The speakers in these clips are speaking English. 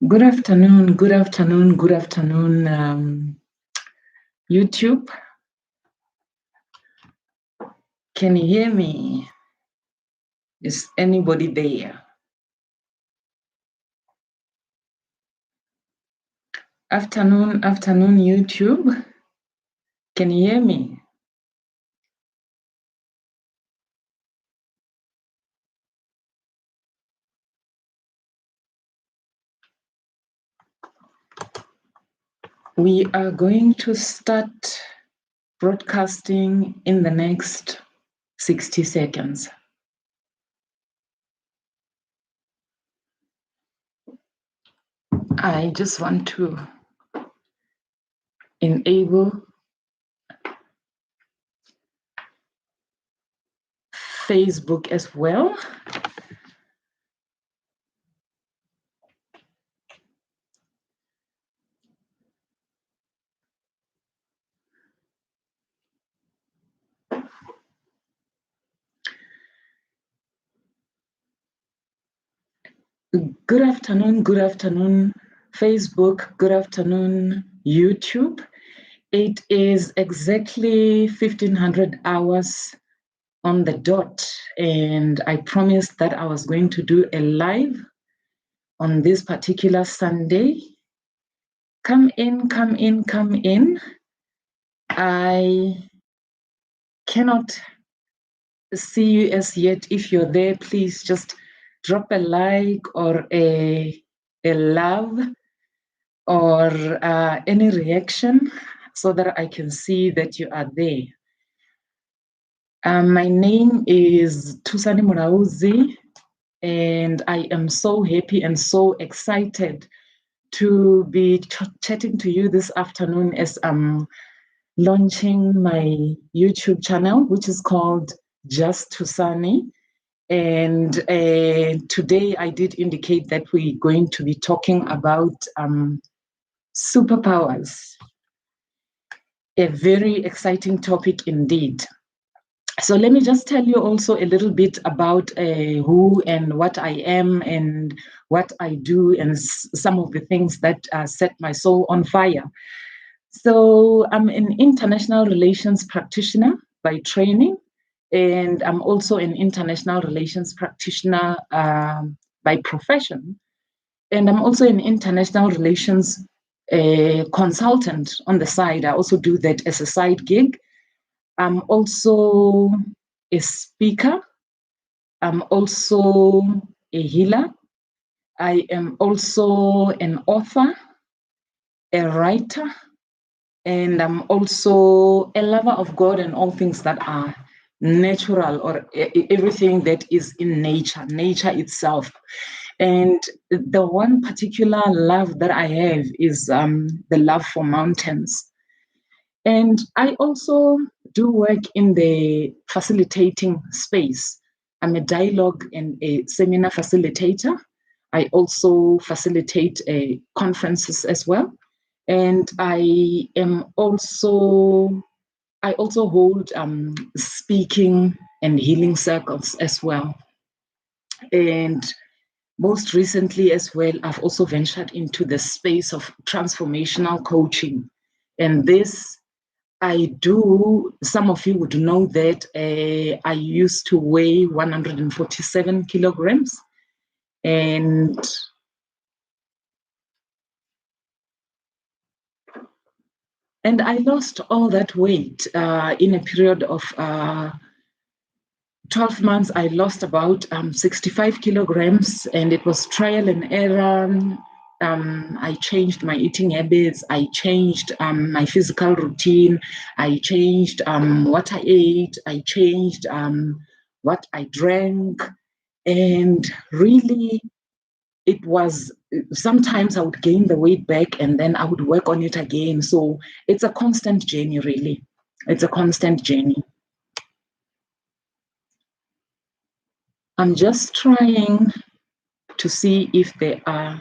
Good afternoon, YouTube. Can you hear me? Is anybody there? Afternoon, YouTube. Can you hear me? We are going to start broadcasting in the next 60 seconds. I just want to enable Facebook as well. Good afternoon, Facebook. Good afternoon, YouTube. It is exactly 1500 hours on the dot, and I promised that I was going to do a live on this particular Sunday. Come in. I cannot see you as yet. If you're there, please just drop a like or a love or any reaction so that I can see that you are there. My name is Thusani Murauzi, and I am so happy and so excited to be chatting to you this afternoon as I'm launching my YouTube channel, which is called Just Thusani. And today I did indicate that we're going to be talking about superpowers. A very exciting topic indeed. So let me just tell you also a little bit about who and what I am and what I do and some of the things that set my soul on fire. So I'm an international relations practitioner by training, and I'm also an international relations practitioner by profession. And I'm also an international relations consultant on the side. I also do that as a side gig. I'm also a speaker. I'm also a healer. I am also an author, a writer, and I'm also a lover of God and all things that are natural, or everything that is in nature itself. And the one particular love that I have is the love for mountains. And I also do work in the facilitating space. I'm a dialogue and a seminar facilitator. I also facilitate conferences as well. And I also hold speaking and healing circles as well. And most recently as well, I've also ventured into the space of transformational coaching. And this I do, some of you would know that I used to weigh 147 kilograms, and I lost all that weight in a period of 12 months. I lost about 65 kilograms, and it was trial and error. I changed my eating habits. I changed my physical routine. I changed what I ate. I changed what I drank. And really, it was, sometimes I would gain the weight back and then I would work on it again. So it's a constant journey, really. It's a constant journey. I'm just trying to see if there are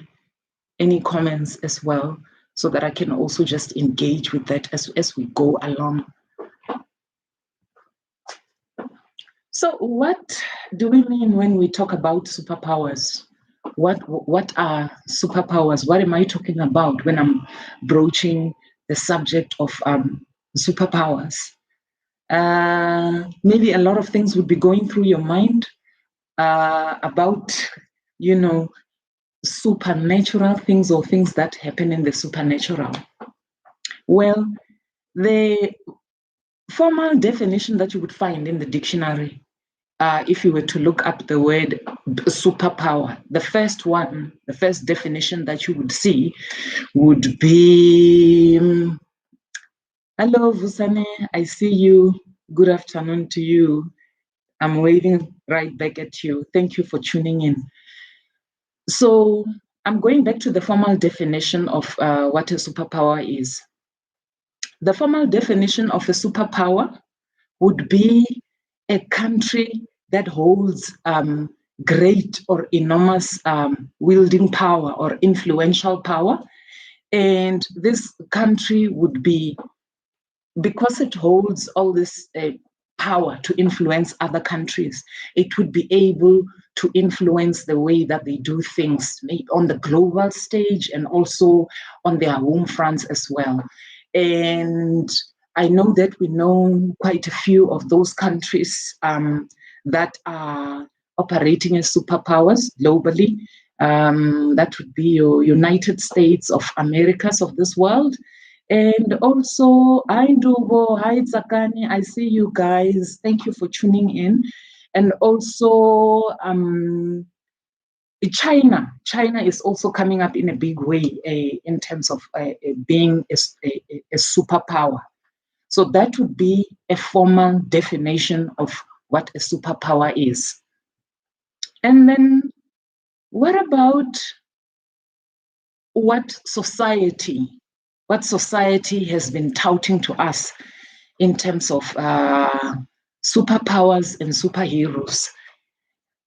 any comments as well, so that I can also just engage with that as we go along. So what do we mean when we talk about superpowers? what are superpowers? What am I talking about when I'm broaching the subject of superpowers? Maybe a lot of things would be going through your mind about, supernatural things or things that happen in the supernatural. Well, the formal definition that you would find in the dictionary, if you were to look up the word superpower, the first definition that you would see would be, hello, Vusane, I see you. Good afternoon to you. I'm waving right back at you. Thank you for tuning in. So I'm going back to the formal definition of what a superpower is. The formal definition of a superpower would be a country that holds great or enormous wielding power or influential power. And this country would be, because it holds all this power to influence other countries, it would be able to influence the way that they do things, maybe on the global stage and also on their home fronts as well. And I know that we know quite a few of those countries that are operating as superpowers globally. That would be your United States of Americas of this world. And also, hi Ndubo, hi Tsakani, I see you guys. Thank you for tuning in. And also, China is also coming up in a big way in terms of being a superpower. So that would be a formal definition of what a superpower is. And then what about what society has been touting to us in terms of superpowers and superheroes?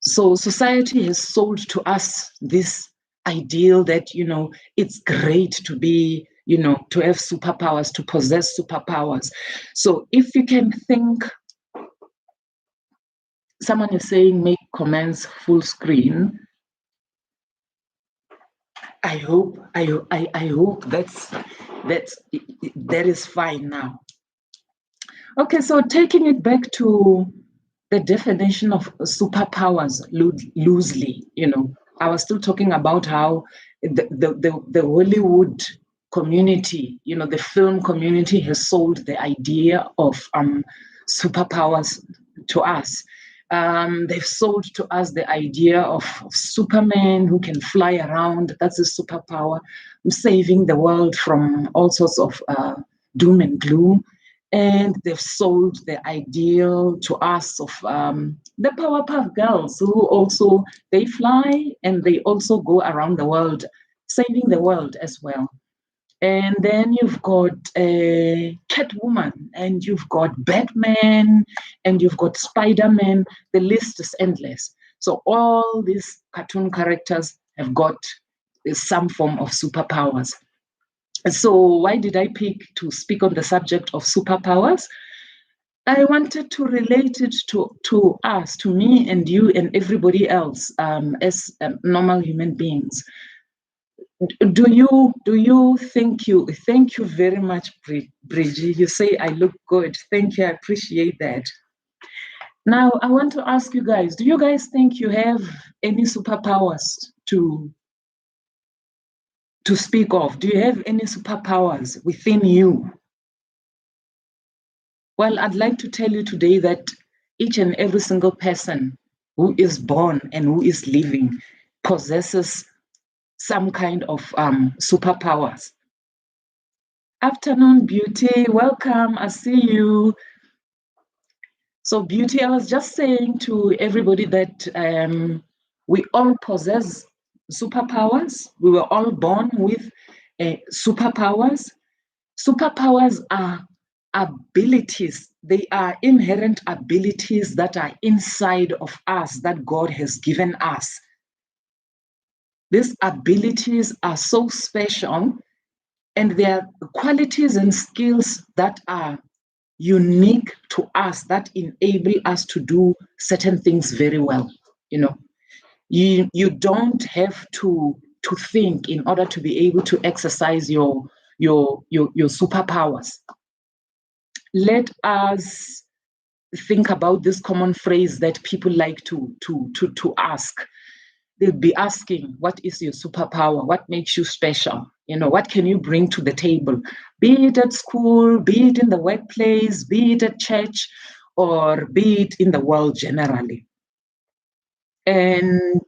So society has sold to us this ideal that, it's great to be, to have superpowers, to possess superpowers. So if you can think, someone is saying make comments full screen. I hope that is fine now. Okay, so taking it back to the definition of superpowers loosely, I was still talking about how the Hollywood community, the film community has sold the idea of superpowers to us. They've sold to us the idea of Superman who can fly around. That's a superpower, saving the world from all sorts of doom and gloom. And they've sold the ideal to us of the Powerpuff Girls, who also, they fly and they also go around the world, saving the world as well. And then you've got Catwoman, and you've got Batman, and you've got Spider-Man. The list is endless. So all these cartoon characters have got some form of superpowers. So why did I pick to speak on the subject of superpowers? I wanted to relate it to us, to me and you and everybody else as normal human beings. Do you think you, thank you very much, Bridgie. You say I look good. Thank you, I appreciate that. Now I want to ask you guys, do you guys think you have any superpowers to speak of? Do you have any superpowers within you? Well, I'd like to tell you today that each and every single person who is born and who is living possesses some kind of superpowers. Afternoon, Beauty. Welcome. I see you. So, Beauty, I was just saying to everybody that we all possess superpowers. We were all born with superpowers. Superpowers are abilities. They are inherent abilities that are inside of us that God has given us. These abilities are so special, and they are qualities and skills that are unique to us, that enable us to do certain things very well. You don't have to think in order to be able to exercise your superpowers. Let us think about this common phrase that people like to ask. They'll be asking, what is your superpower? What makes you special? What can you bring to the table? Be it at school, be it in the workplace, be it at church, or be it in the world generally. And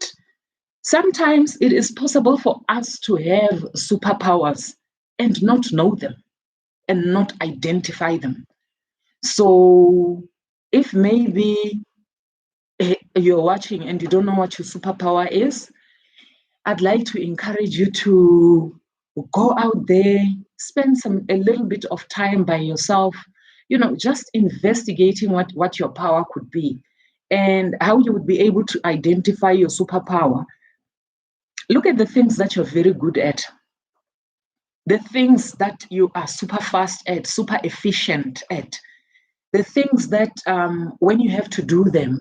sometimes it is possible for us to have superpowers and not know them and not identify them. So if maybe you're watching and you don't know what your superpower is, I'd like to encourage you to go out there, spend a little bit of time by yourself, just investigating what your power could be and how you would be able to identify your superpower. Look at the things that you're very good at, the things that you are super fast at, super efficient at, the things that when you have to do them,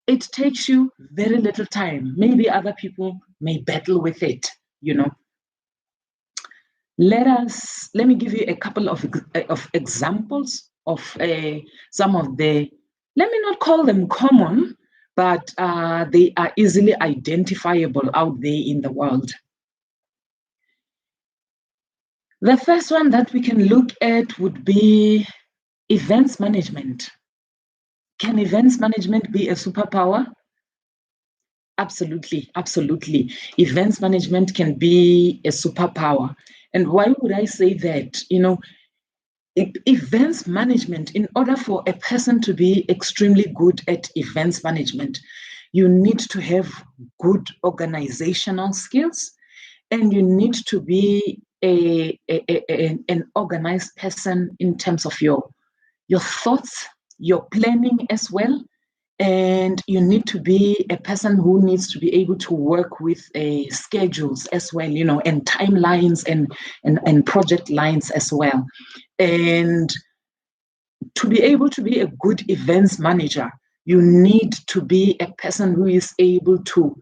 it takes you very little time. Maybe other people may battle with it, Let me give you a couple of examples of some of the, let me not call them common, but they are easily identifiable out there in the world. The first one that we can look at would be events management. Can events management be a superpower? Absolutely, absolutely. Events management can be a superpower. And why would I say that? Events management, in order for a person to be extremely good at events management, you need to have good organizational skills, and you need to be an organized person in terms of your thoughts, your planning as well. And you need to be a person who needs to be able to work with schedules as well, and timelines and project lines as well. And to be able to be a good events manager, you need to be a person who is able to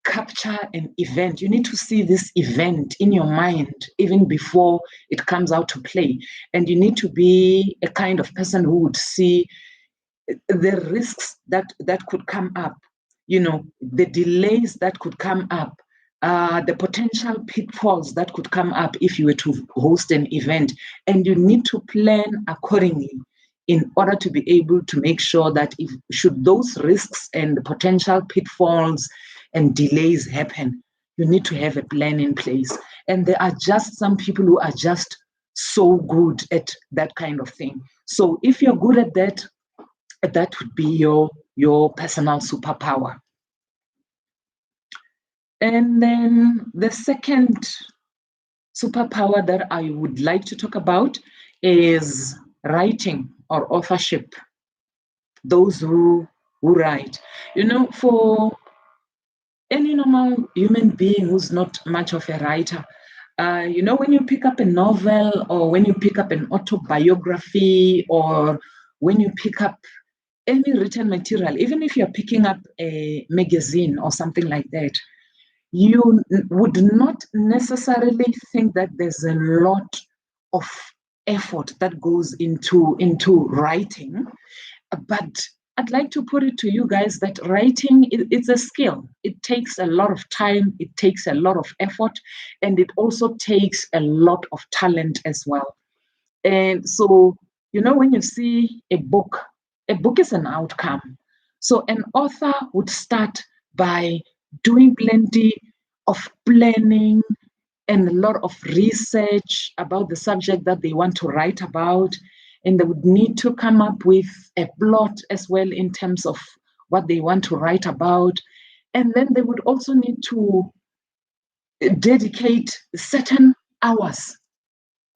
capture an event. You need to see this event in your mind even before it comes out to play. And you need to be a kind of person who would see the risks that could come up, the delays that could come up, the potential pitfalls that could come up if you were to host an event. And you need to plan accordingly in order to be able to make sure that should those risks and the potential pitfalls and delays happen, you need to have a plan in place. And there are just some people who are just so good at that kind of thing. So if you're good at that, that would be your personal superpower. And then the second superpower that I would like to talk about is writing or authorship. Those who write. For any normal human being who's not much of a writer, when you pick up a novel or when you pick up an autobiography or when you pick up any written material, even if you're picking up a magazine or something like that, you would not necessarily think that there's a lot of effort that goes into writing. But I'd like to put it to you guys that writing, it's a skill. It takes a lot of time, it takes a lot of effort, and it also takes a lot of talent as well. And so, when you see a book is an outcome. So an author would start by doing plenty of planning and a lot of research about the subject that they want to write about. And they would need to come up with a plot as well in terms of what they want to write about. And then they would also need to dedicate certain hours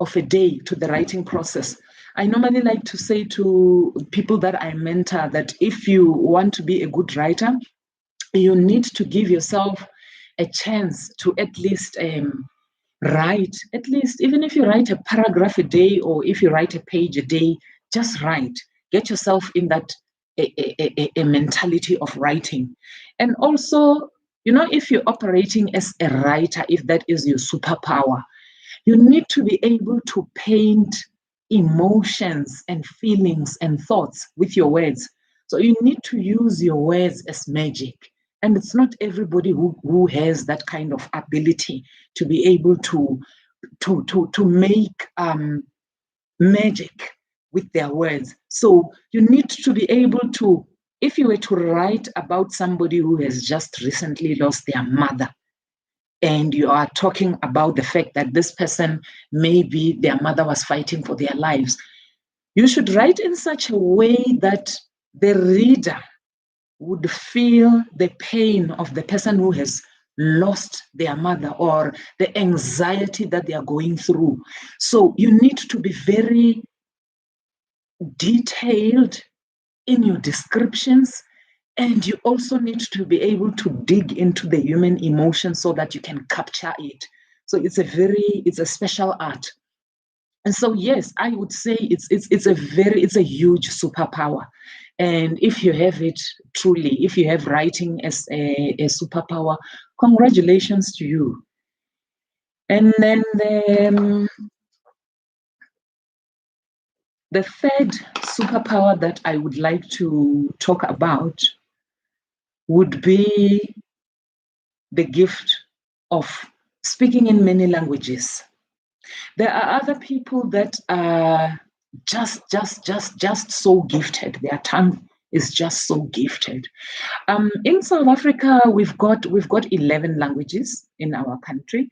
of a day to the writing process. I normally like to say to people that I mentor that if you want to be a good writer, you need to give yourself a chance to at least write, at least even if you write a paragraph a day or if you write a page a day, just write. Get yourself in that a mentality of writing. And also if you're operating as a writer, if that is your superpower, you need to be able to paint emotions and feelings and thoughts with your words. So you need to use your words as magic. And it's not everybody who has that kind of ability to be able to make magic with their words. So you need to be able to, if you were to write about somebody who has just recently lost their mother, and you are talking about the fact that this person, maybe their mother was fighting for their lives, you should write in such a way that the reader would feel the pain of the person who has lost their mother, or the anxiety that they are going through. So you need to be very detailed in your descriptions, and you also need to be able to dig into the human emotion so that you can capture it. So it's a special art. And so, yes, I would say it's a huge superpower. And if you have it truly, if you have writing as a superpower, congratulations to you. And then the third superpower that I would like to talk about would be the gift of speaking in many languages. There are other people that are just so gifted. Their tongue is just so gifted. In South Africa, we've got 11 languages in our country,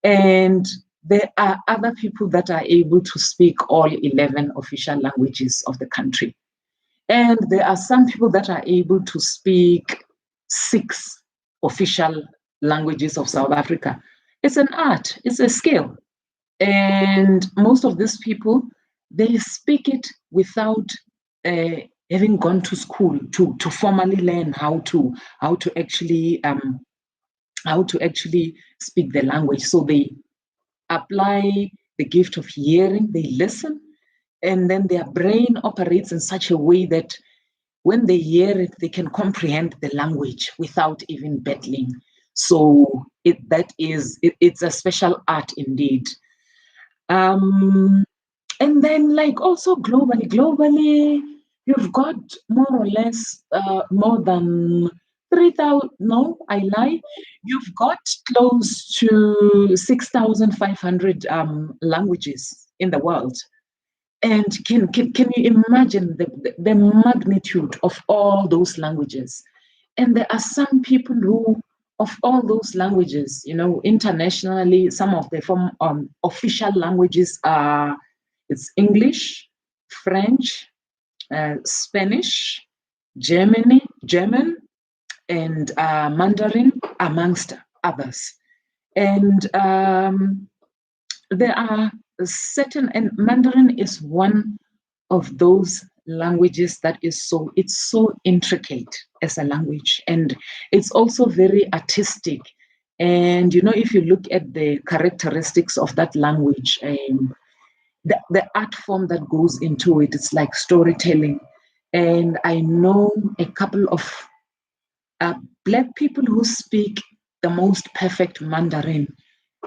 and there are other people that are able to speak all 11 official languages of the country. And there are some people that are able to speak 6 official languages of South Africa. It's an art, it's a skill. And most of these people, they speak it without having gone to school to formally learn how to actually speak the language. So they apply the gift of hearing, they listen, and then their brain operates in such a way that when they hear it, they can comprehend the language without even battling. So it's a special art indeed. And then, like, also globally, you've got more or less more than 3,000. No, I lie. You've got close to 6,500 languages in the world. And can you imagine the magnitude of all those languages? And there are some people who, of all those languages, internationally, some of the official languages are, it's English, French, Spanish, German, and Mandarin, amongst others. And there are certain, and Mandarin is one of those languages that is so intricate as a language, and it's also very artistic. And if you look at the characteristics of that language, the art form that goes into it, it's like storytelling. And I know a couple of Black people who speak the most perfect Mandarin.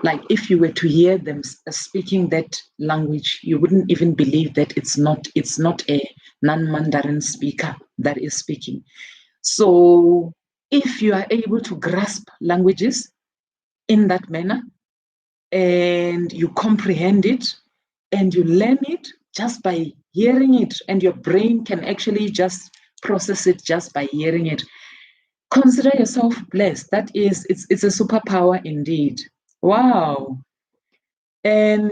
Like, if you were to hear them speaking that language, you wouldn't even believe that it's not a non-Mandarin speaker that is speaking. So if you are able to grasp languages in that manner, and you comprehend it, and you learn it just by hearing it, and your brain can actually just process it just by hearing it, consider yourself blessed. It's a superpower indeed. Wow. And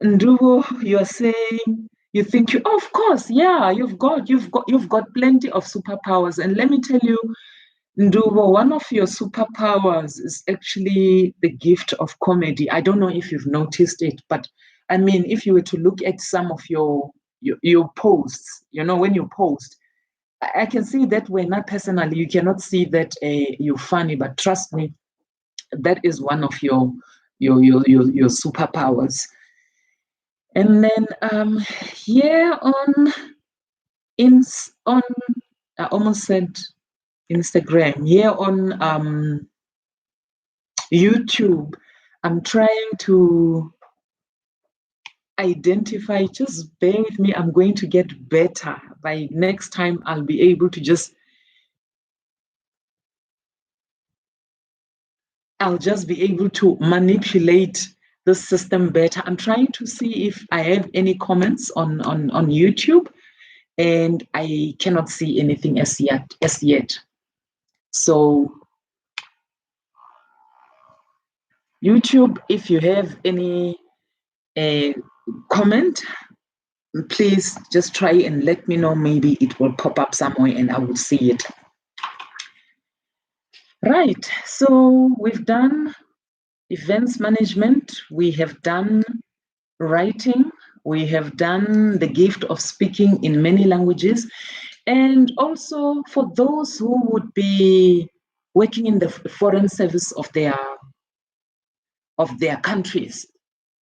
Ndubo, you're saying you think of course, yeah, you've got plenty of superpowers. And let me tell you, Ndubo, one of your superpowers is actually the gift of comedy. I don't know if you've noticed it, but I mean, if you were to look at some of your posts, when you post, I can see that way. Not personally, you cannot see that you're funny, but trust me, that is one of your superpowers. And then here on I almost said Instagram. Here on YouTube, I'm trying to identify, just bear with me, I'm going to get better. By next time, I'll be able to I'll just be able to manipulate the system better. I'm trying to see if I have any comments on YouTube, and I cannot see anything as yet. So YouTube, if you have any comment, please just try and let me know. Maybe it will pop up somewhere and I will see it. Right, so we've done events management, we have done writing, we have done the gift of speaking in many languages, and also for those who would be working in the foreign service of their countries.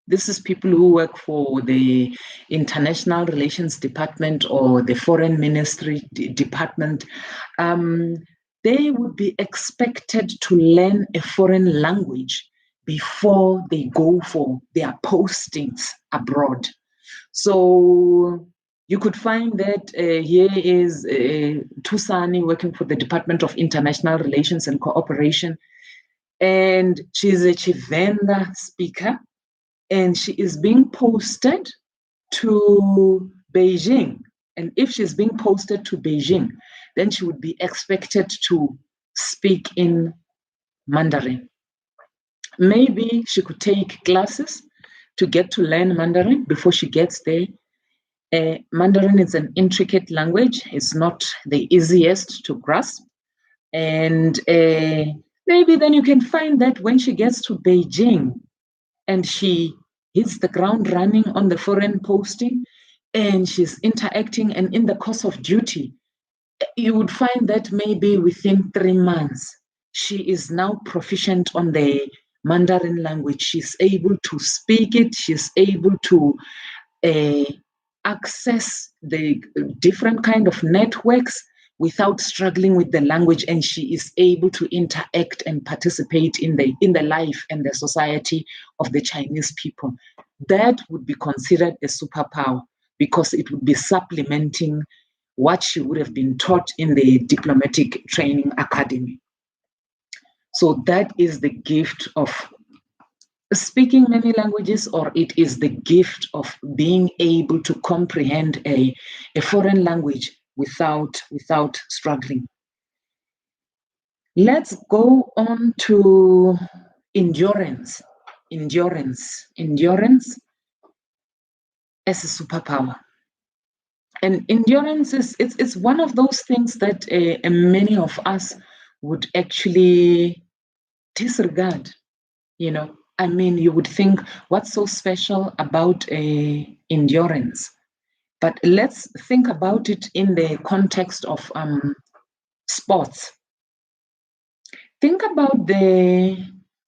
This is people who work for the International Relations Department or the Foreign Ministry Department. They would be expected to learn a foreign language before they go for their postings abroad. So you could find that here is Thusani working for the Department of International Relations and Cooperation, and she's a Chivenda speaker, and she is being posted to Beijing. And if she's being posted to Beijing, then she would be expected to speak in Mandarin. Maybe she could take classes to get to learn Mandarin before she gets there. Mandarin is an intricate language. It's not the easiest to grasp. And maybe then you can find that when she gets to Beijing and she hits the ground running on the foreign posting and she's interacting, and in the course of duty, you would find that maybe within 3 months, she is now proficient on the Mandarin language. She's able to speak it. She's able to access the different kind of networks without struggling with the language, and she is able to interact and participate in the life and the society of the Chinese people. That would be considered a superpower because it would be supplementing what she would have been taught in the diplomatic training academy. So that is the gift of speaking many languages, or it is the gift of being able to comprehend a foreign language without struggling. Let's go on to endurance. Endurance as a superpower. And endurance it's one of those things that many of us would actually disregard. I mean, you would think, what's so special about endurance? But let's think about it in the context of sports. Think about the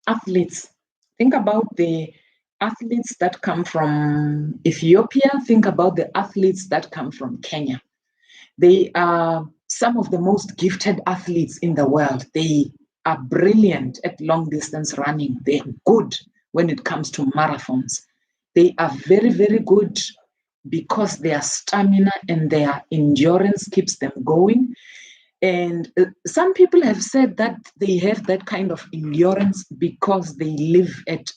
athletes. Think about the athletes that come from Ethiopia. Think about the athletes that come from Kenya. They are some of the most gifted athletes in the world. They are brilliant at long distance running. They're good when it comes to marathons. They are very, very good because their stamina and their endurance keeps them going. And some people have said that they have that kind of endurance because they live at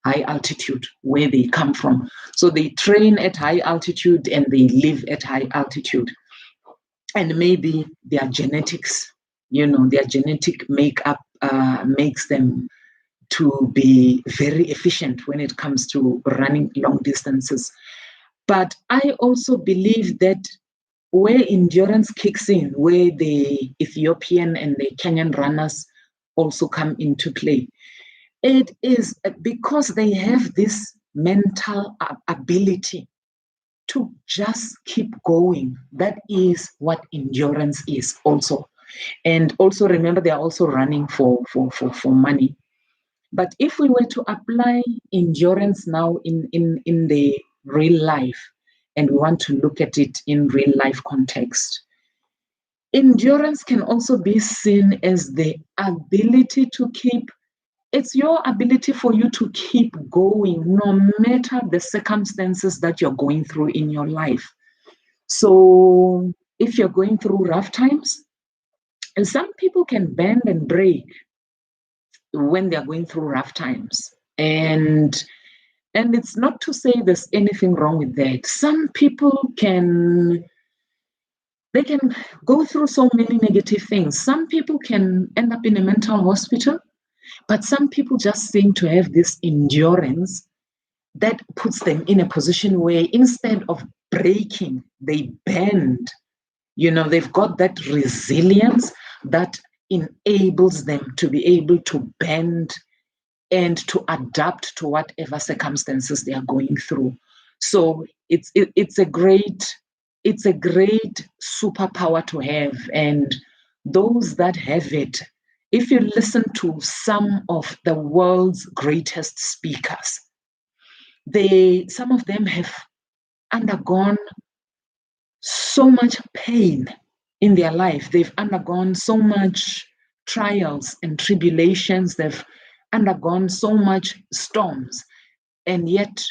high altitude where they come from. So they train at high altitude and they live at high altitude. And maybe their genetics, their genetic makeup makes them to be very efficient when it comes to running long distances. But I also believe that where endurance kicks in, where the Ethiopian and the Kenyan runners also come into play, it is because they have this mental ability to just keep going. That is what endurance is also. And also remember, they are also running for money. But if we were to apply endurance now in the real life, and we want to look at it in real life context, Endurance can also be seen as the ability to keep, it's your ability for you to keep going no matter the circumstances that you're going through in your life. So if you're going through rough times, and some people can bend and break when they're going through rough times. And it's not to say there's anything wrong with that. Some people can go through so many negative things. Some people can end up in a mental hospital, but some people just seem to have this endurance that puts them in a position where instead of breaking, they bend. They've got that resilience that enables them to be able to bend and to adapt to whatever circumstances they are going through. So it's a great superpower to have. And those that have it, if you listen to some of the world's greatest speakers, some of them have undergone so much pain in their life. They've undergone so much trials and tribulations. They've undergone so much storms. And yet,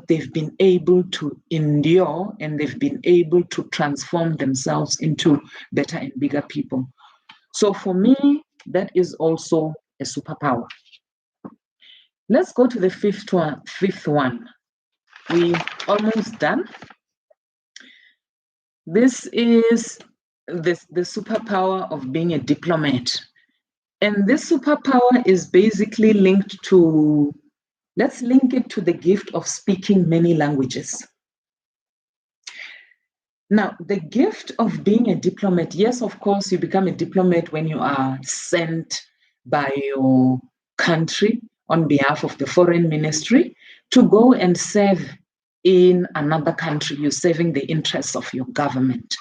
they've been able to endure, and they've been able to transform themselves into better and bigger people. So for me, that is also a superpower. Let's go to the fifth one. We're almost done. This is the superpower of being a diplomat. And this superpower is basically linked to, let's link it to the gift of speaking many languages. Now, the gift of being a diplomat, yes, of course, you become a diplomat when you are sent by your country on behalf of the foreign ministry to go and serve in another country. You're serving the interests of your government.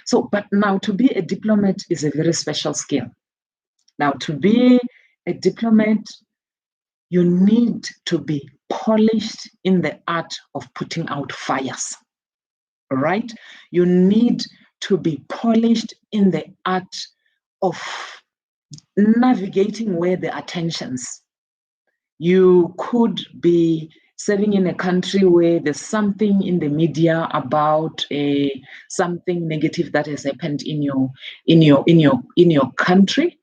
So, but now to be a diplomat is a very special skill. Now, to be a diplomat, you need to be polished in the art of putting out fires, right? You need to be polished in the art of navigating where there are tensions. You could be serving in a country where there's something in the media about something negative that has happened in your country,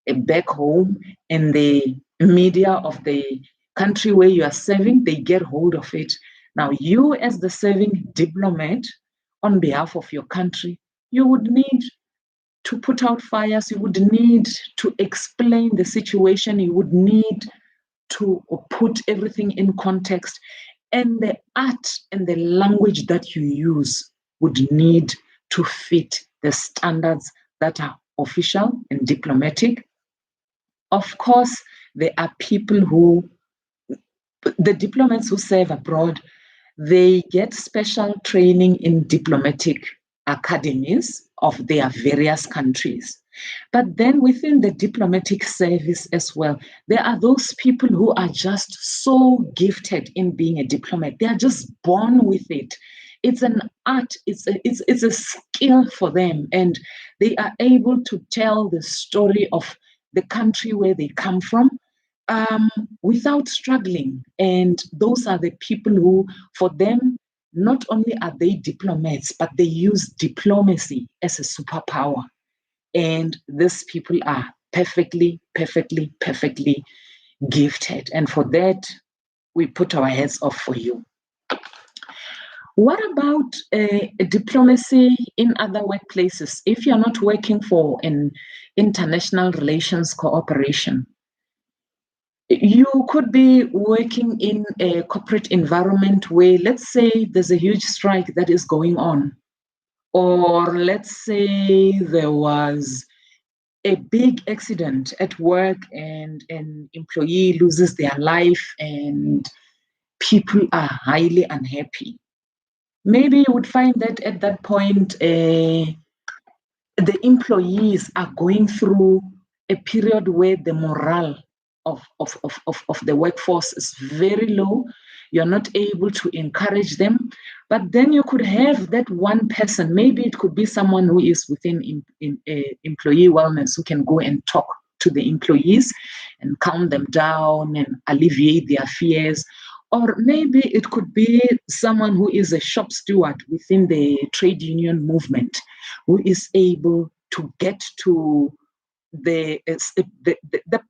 back home, and the media of the country where you are serving, they get hold of it. Now, you as the serving diplomat on behalf of your country, you would need to put out fires, you would need to explain the situation, you would need to put everything in context, and the art and the language that you use would need to fit the standards that are official and diplomatic. Of course, there are people the diplomats who serve abroad, they get special training in diplomatic academies of their various countries. But then within the diplomatic service as well, there are those people who are just so gifted in being a diplomat. They are just born with it. It's an art, it's a skill for them, and they are able to tell the story of the country where they come from without struggling. And those are the people who, for them, not only are they diplomats, but they use diplomacy as a superpower. And these people are perfectly gifted. And for that, we put our heads off for you. What about diplomacy in other workplaces? If you're not working for an international relations cooperation, you could be working in a corporate environment where, let's say, there's a huge strike that is going on. Or let's say there was a big accident at work and an employee loses their life and people are highly unhappy. Maybe you would find that at that point, the employees are going through a period where the morale of the workforce is very low. you're not able to encourage them. But then you could have that one person, maybe it could be someone who is within employee wellness, who can go and talk to the employees and calm them down and alleviate their fears. Or maybe it could be someone who is a shop steward within the trade union movement, who is able to get to the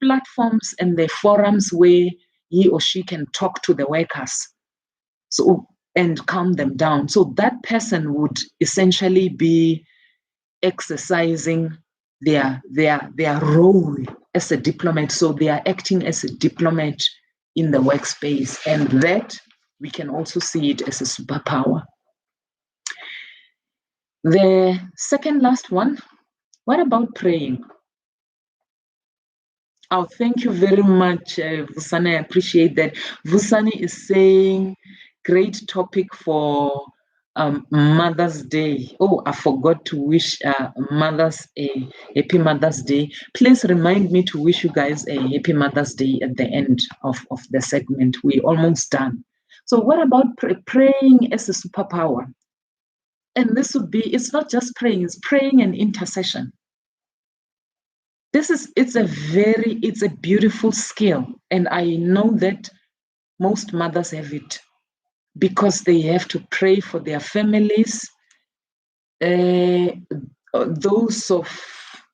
platforms and the forums where he or she can talk to the workers and calm them down. So that person would essentially be exercising their role as a diplomat. So they are acting as a diplomat in the workspace, and that we can also see it as a superpower. The second last one, what about praying? Oh, thank you very much, Thusani. I appreciate that. Thusani is saying, great topic for Mother's Day. Oh, I forgot to wish mothers a happy Mother's Day. Please remind me to wish you guys a happy Mother's Day at the end of the segment. We're almost done. So what about praying as a superpower? And this would be, it's not just praying, it's praying and intercession. It's a beautiful skill. And I know that most mothers have it because they have to pray for their families. Those of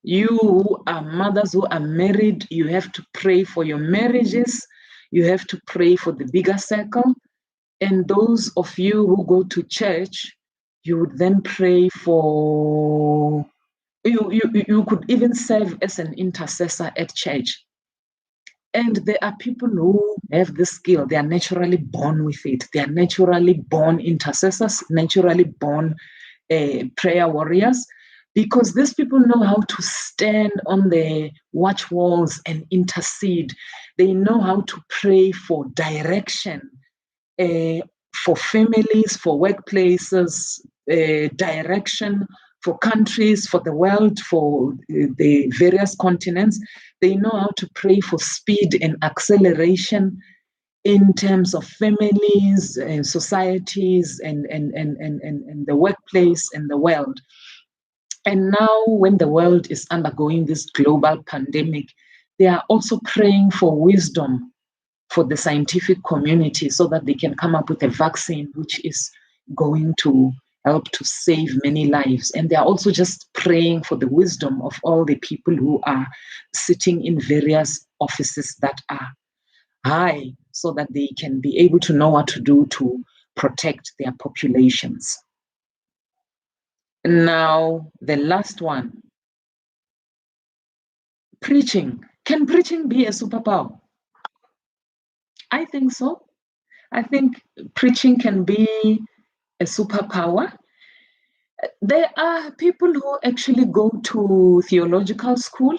you who are mothers who are married, you have to pray for your marriages. You have to pray for the bigger circle. And those of you who go to church, you would then pray for, you could even serve as an intercessor at church. And there are people who have this skill. They are naturally born with it. They are naturally born intercessors, naturally born prayer warriors, because these people know how to stand on the watch walls and intercede. They know how to pray for direction, for families, for workplaces, direction for countries, for the world, for the various continents. They know how to pray for speed and acceleration in terms of families and societies and the workplace and the world. And now when the world is undergoing this global pandemic, they are also praying for wisdom for the scientific community so that they can come up with a vaccine which is going to help to save many lives. And they are also just praying for the wisdom of all the people who are sitting in various offices that are high so that they can be able to know what to do to protect their populations. Now, the last one, preaching. Can preaching be a superpower? I think so. I think preaching can be a superpower. There are people who actually go to theological school,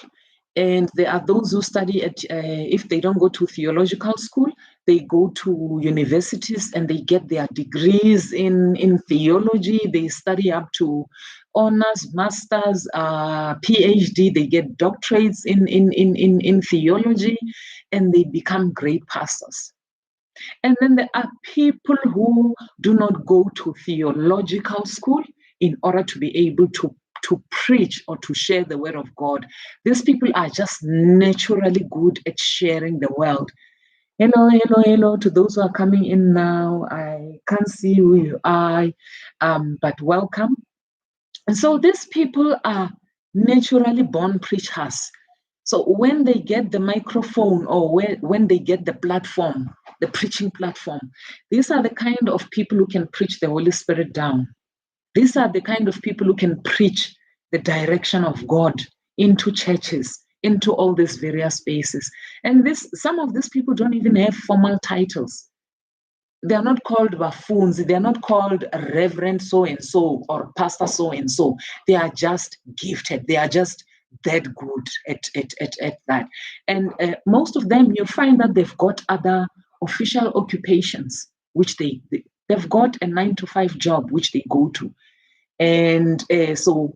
and there are those who study at, if they don't go to theological school, they go to universities and they get their degrees in theology. They study up to honors, masters, PhD. They get doctorates in theology, and they become great pastors. And then there are people who do not go to theological school in order to be able to preach or to share the word of God. These people are just naturally good at sharing the word. Hello to those who are coming in now. I can't see who you are, but welcome. And so these people are naturally born preachers. So when they get the microphone or when they get the platform, the preaching platform, these are the kind of people who can preach the Holy Spirit down. These are the kind of people who can preach the direction of God into churches, into all these various spaces. And some of these people don't even have formal titles. They are not called buffoons. They are not called Reverend so-and-so or Pastor so-and-so. They are just gifted. They are just that good at that. And most of them, you find that they've got other official occupations, which they've got a 9-to-5 job, which they go to. And so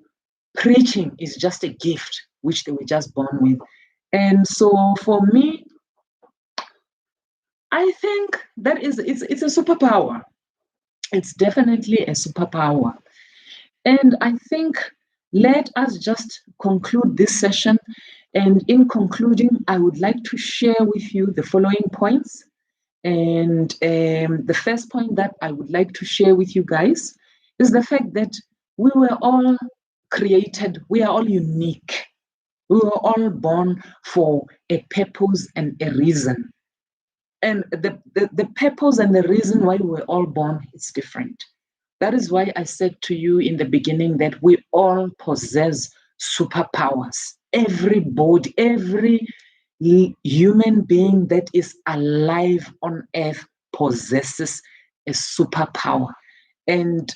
preaching is just a gift, which they were just born with. And so for me, I think it's a superpower. It's definitely a superpower. And I think let us just conclude this session. And in concluding, I would like to share with you the following points. And the first point that I would like to share with you guys is the fact that we were all created, we are all unique. We were all born for a purpose and a reason. And the purpose and the reason why we were all born is different. That is why I said to you in the beginning that we all possess superpowers. Everybody, every human being that is alive on earth possesses a superpower. And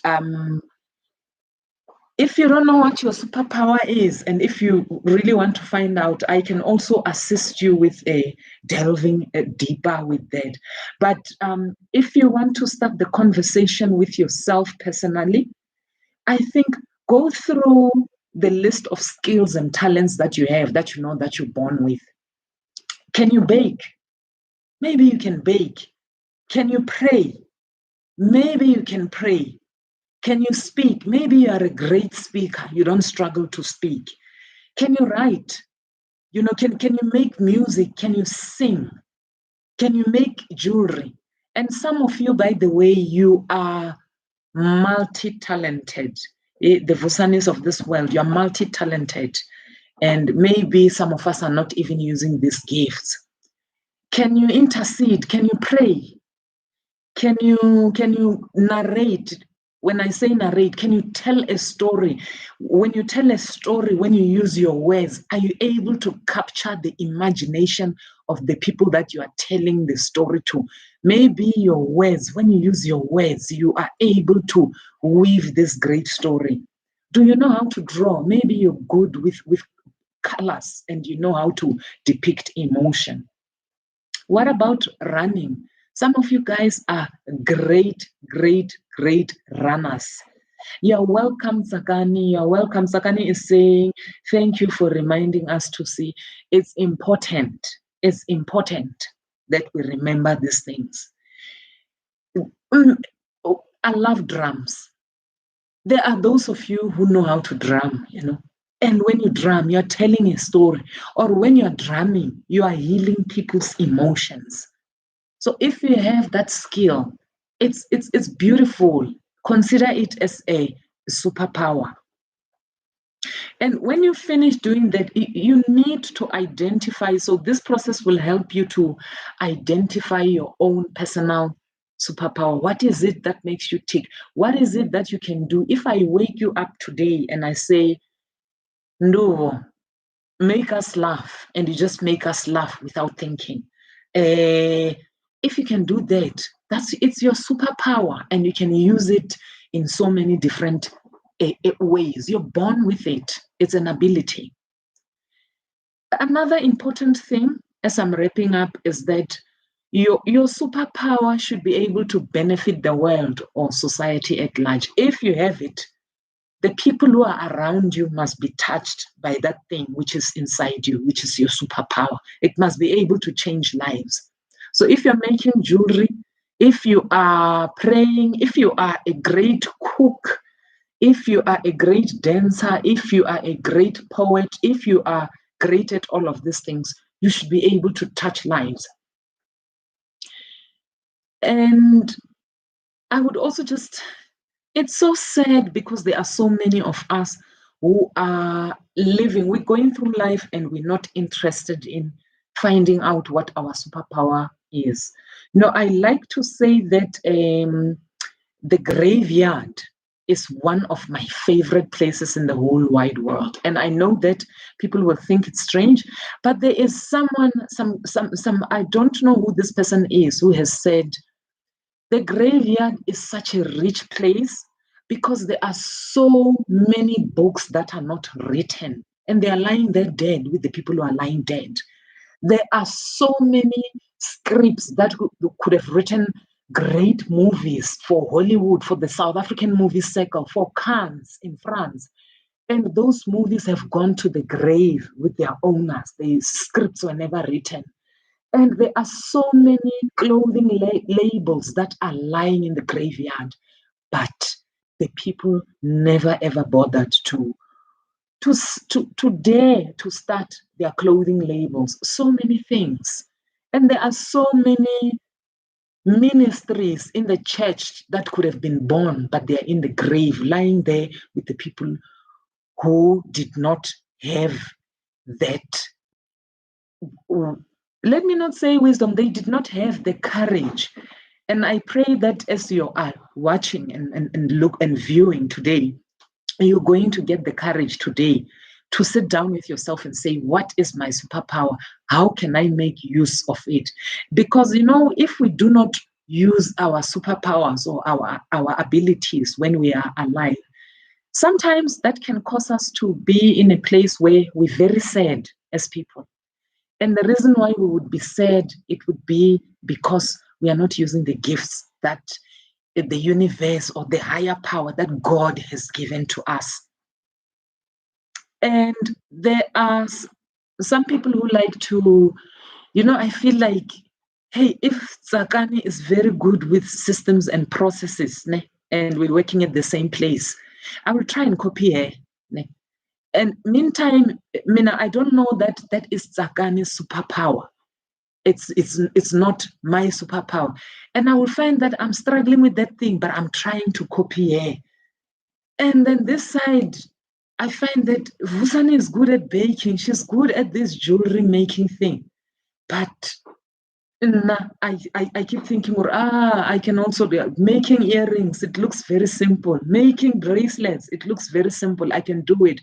if you don't know what your superpower is, and if you really want to find out, I can also assist you with delving deeper with that. But if you want to start the conversation with yourself personally, I think go through the list of skills and talents that you have, that you know that you're born with. Can you bake? Maybe you can bake. Can you pray? Maybe you can pray. Can you speak? Maybe you are a great speaker. You don't struggle to speak. Can you write? You know, can you make music? Can you sing? Can you make jewelry? And some of you, by the way, you are multi-talented. The Thusanis of this world, you are multi-talented. And maybe some of us are not even using these gifts. Can you intercede? Can you pray? Can you narrate? When I say narrate, can you tell a story? When you tell a story, when you use your words, are you able to capture the imagination of the people that you are telling the story to? Maybe your words, when you use your words, you are able to weave this great story. Do you know how to draw? Maybe you're good with colors and you know how to depict emotion. What about running? Some of you guys are great, great, great runners. You're welcome, Sakani. You're welcome. Sakani is saying, thank you for reminding us to see. It's important. It's important that we remember these things. I love drums. There are those of you who know how to drum, you know. And when you drum, you're telling a story. Or when you're drumming, you are healing people's emotions. So if you have that skill, it's beautiful. Consider it as a superpower. And when you finish doing that, you need to identify. So this process will help you to identify your own personal superpower. What is it that makes you tick? What is it that you can do? If I wake you up today and I say, no, make us laugh, and you just make us laugh without thinking. If you can do that, it's your superpower, and you can use it in so many different ways. You're born with it. It's an ability. Another important thing, as I'm wrapping up, is that your superpower should be able to benefit the world or society at large. If you have it, the people who are around you must be touched by that thing which is inside you, which is your superpower. It must be able to change lives. So if you're making jewelry, if you are praying, if you are a great cook, if you are a great dancer, if you are a great poet, if you are great at all of these things, you should be able to touch lives. And I would also just, it's so sad because there are so many of us who are living, we're going through life and we're not interested in finding out what our superpower is. You know, I like to say that the graveyard is one of my favorite places in the whole wide world. And I know that people will think it's strange, but there is someone, I don't know who this person is, who has said, the graveyard is such a rich place because there are so many books that are not written, and they are lying there dead with the people who are lying dead. There are so many scripts that could have written great movies for Hollywood, for the South African movie circle, for Cannes in France. And those movies have gone to the grave with their owners. The scripts were never written. And there are so many clothing labels that are lying in the graveyard, but the people never ever bothered to dare to start their clothing labels. So many things. And there are so many ministries in the church that could have been born, but they are in the grave, lying there with the people who did not have that. Let me not say wisdom, they did not have the courage. And I pray that as you are watching and look and viewing today, you're going to get the courage today to sit down with yourself and say, what is my superpower? How can I make use of it? Because, if we do not use our superpowers or our abilities when we are alive, sometimes that can cause us to be in a place where we're very sad as people. And the reason why we would be sad, it would be because we are not using the gifts that the universe or the higher power that God has given to us. And there are some people who like to, I feel like, hey, if Tsakani is very good with systems and processes, and we're working at the same place, I will try and copy her. And meantime, Mina, I don't know that is Tsakani's superpower. It's not my superpower. And I will find that I'm struggling with that thing, but I'm trying to copy her. And then this side, I find that Vusani is good at baking. She's good at this jewelry making thing. But I keep thinking, I can also be making earrings. It looks very simple. Making bracelets. It looks very simple. I can do it.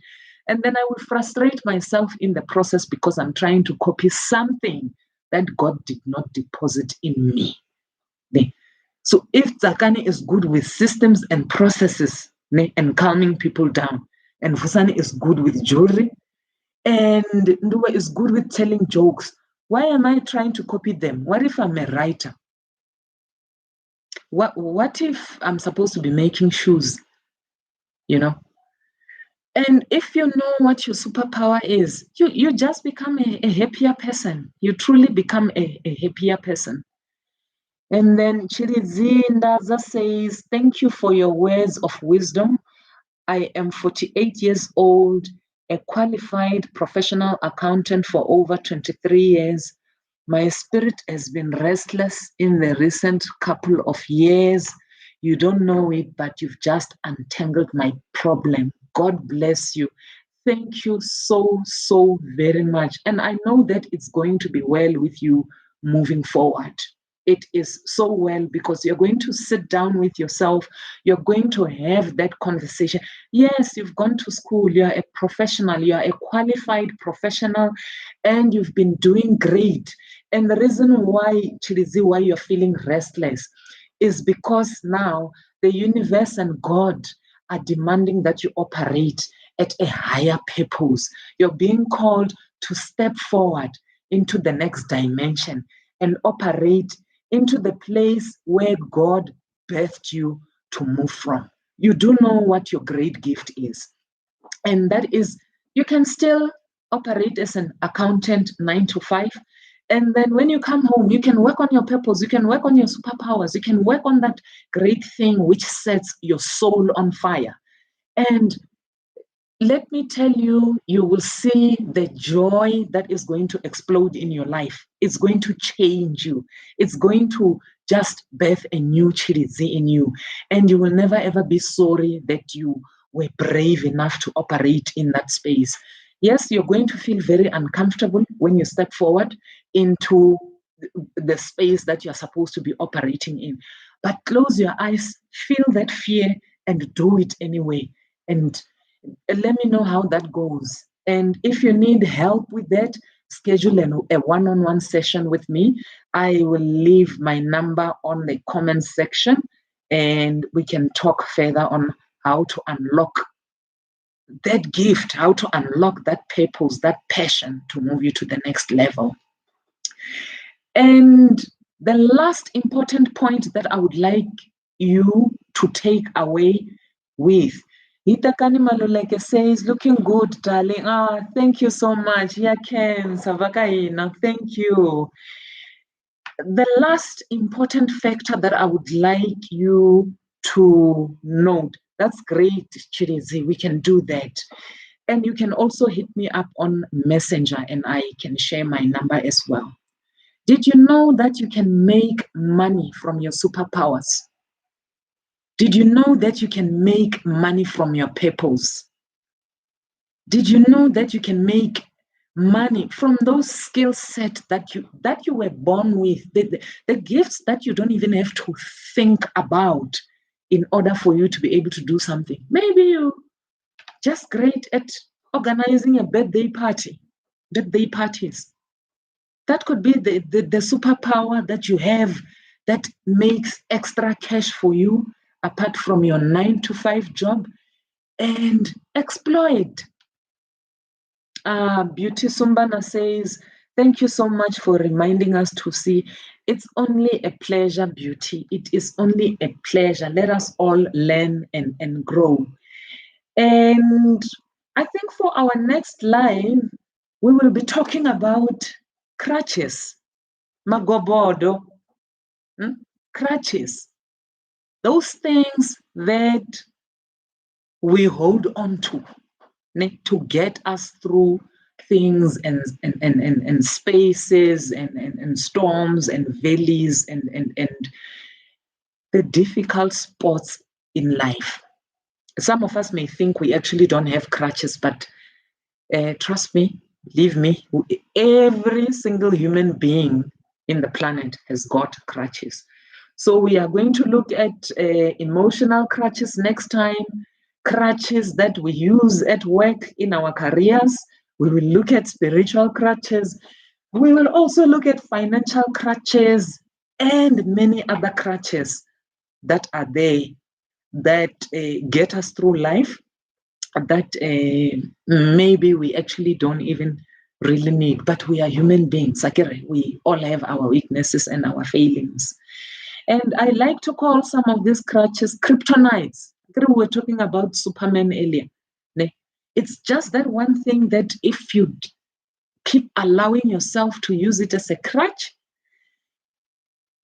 And then I will frustrate myself in the process because I'm trying to copy something that God did not deposit in me. So if Tsakani is good with systems and processes and calming people down, and Vusani is good with jewelry, and Nduwa is good with telling jokes, why am I trying to copy them? What if I'm a writer? What if I'm supposed to be making shoes? And if you know what your superpower is, you just become a happier person. You truly become a happier person. And then Chirizi Ndaza says, thank you for your words of wisdom. I am 48 years old, a qualified professional accountant for over 23 years. My spirit has been restless in the recent couple of years. You don't know it, but you've just untangled my problem. God bless you. Thank you so very much. And I know that it's going to be well with you moving forward. It is so well because you're going to sit down with yourself. You're going to have that conversation. Yes, you've gone to school. You're a professional. You're a qualified professional and you've been doing great. And the reason why, Chilizi, why you're feeling restless is because now the universe and God are demanding that you operate at a higher purpose. You're being called to step forward into the next dimension and operate into the place where God birthed you to move from. You do know what your great gift is. And that is, you can still operate as an accountant 9 to 5. And then when you come home, you can work on your purpose, you can work on your superpowers, you can work on that great thing which sets your soul on fire. And let me tell you, you will see the joy that is going to explode in your life. It's going to change you. It's going to just birth a new Chirizi in you. And you will never ever be sorry that you were brave enough to operate in that space. Yes, you're going to feel very uncomfortable when you step forward into the space that you're supposed to be operating in. But close your eyes, feel that fear, and do it anyway. And let me know how that goes. And if you need help with that, schedule a one-on-one session with me. I will leave my number on the comment section and we can talk further on how to unlock that gift, how to unlock that purpose, that passion to move you to the next level. And the last important point that I would like you to take away with Hitakani Maluleke says, looking good, darling. Thank you so much. Yeah, Ken, Savakaina, thank you. The last important factor that I would like you to note, that's great, Chirizi, we can do that. And you can also hit me up on Messenger and I can share my number as well. Did you know that you can make money from your superpowers? Did you know that you can make money from your purpose? Did you know that you can make money from those skill sets that you were born with, the gifts that you don't even have to think about in order for you to be able to do something? Maybe you're just great at organizing a birthday parties. That could be the superpower that you have that makes extra cash for you apart from your 9-to-5 job, and exploit. Beauty Sumbana says, thank you so much for reminding us to see. It's only a pleasure, Beauty. It is only a pleasure. Let us all learn and grow. And I think for our next live, we will be talking about crutches. Magobodo. Crutches. Those things that we hold on to get us through things and spaces and storms and valleys and the difficult spots in life. Some of us may think we actually don't have crutches, but trust me, believe me, every single human being in the planet has got crutches. So we are going to look at emotional crutches next time, crutches that we use at work in our careers. We will look at spiritual crutches. We will also look at financial crutches and many other crutches that are there that get us through life, that maybe we actually don't even really need, but we are human beings. We all have our weaknesses and our failings. And I like to call some of these crutches kryptonites. We were talking about Superman earlier. It's just that one thing that if you keep allowing yourself to use it as a crutch,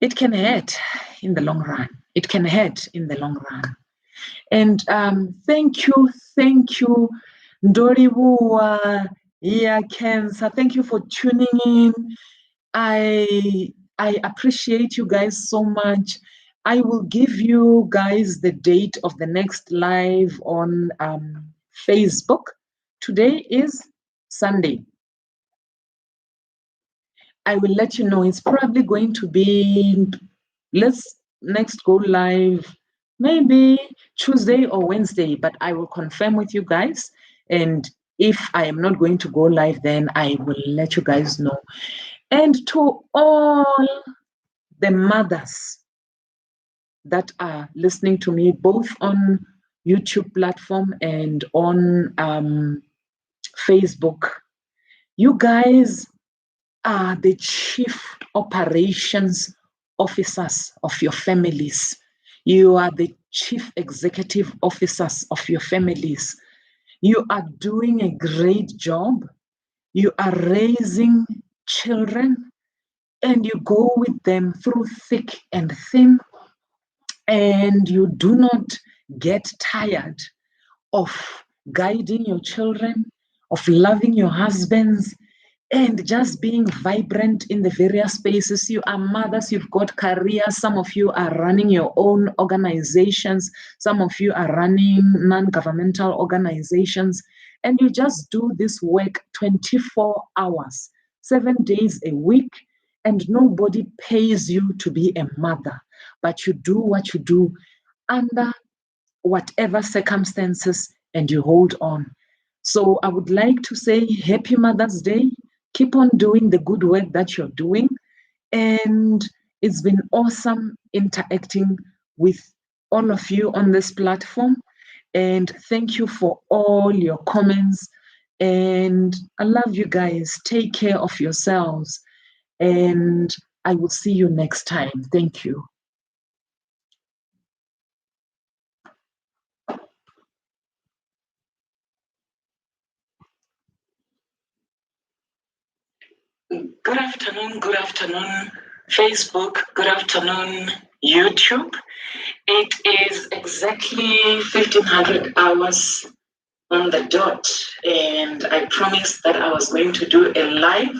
it can hurt in the long run. It can hurt in the long run. And thank you, Ndoribu, Cancer. Thank you for tuning in. I appreciate you guys so much. I will give you guys the date of the next live on Facebook. Today is Sunday. I will let you know. It's probably going to be, let's next go live maybe Tuesday or Wednesday, but I will confirm with you guys. And if I am not going to go live, then I will let you guys know. And to all the mothers that are listening to me, both on YouTube platform and on Facebook, you guys are the chief operations officers of your families. You are the chief executive officers of your families. You are doing a great job. You are raising children and you go with them through thick and thin, and you do not get tired of guiding your children, of loving your husbands, and just being vibrant in the various spaces. You are mothers, you've got careers. Some of you are running your own organizations. Some of you are running non-governmental organizations. And you just do this work 24 hours, 7 days a week, and nobody pays you to be a mother. But you do what you do under whatever circumstances and you hold on. So I would like to say Happy Mother's Day. Keep on doing the good work that you're doing. And it's been awesome interacting with all of you on this platform. And thank you for all your comments. And I love you guys. Take care of yourselves. And I will see you next time. Thank you. Good afternoon. Facebook, good afternoon, YouTube. It is exactly 1500 hours on the dot, and I promised that I was going to do a live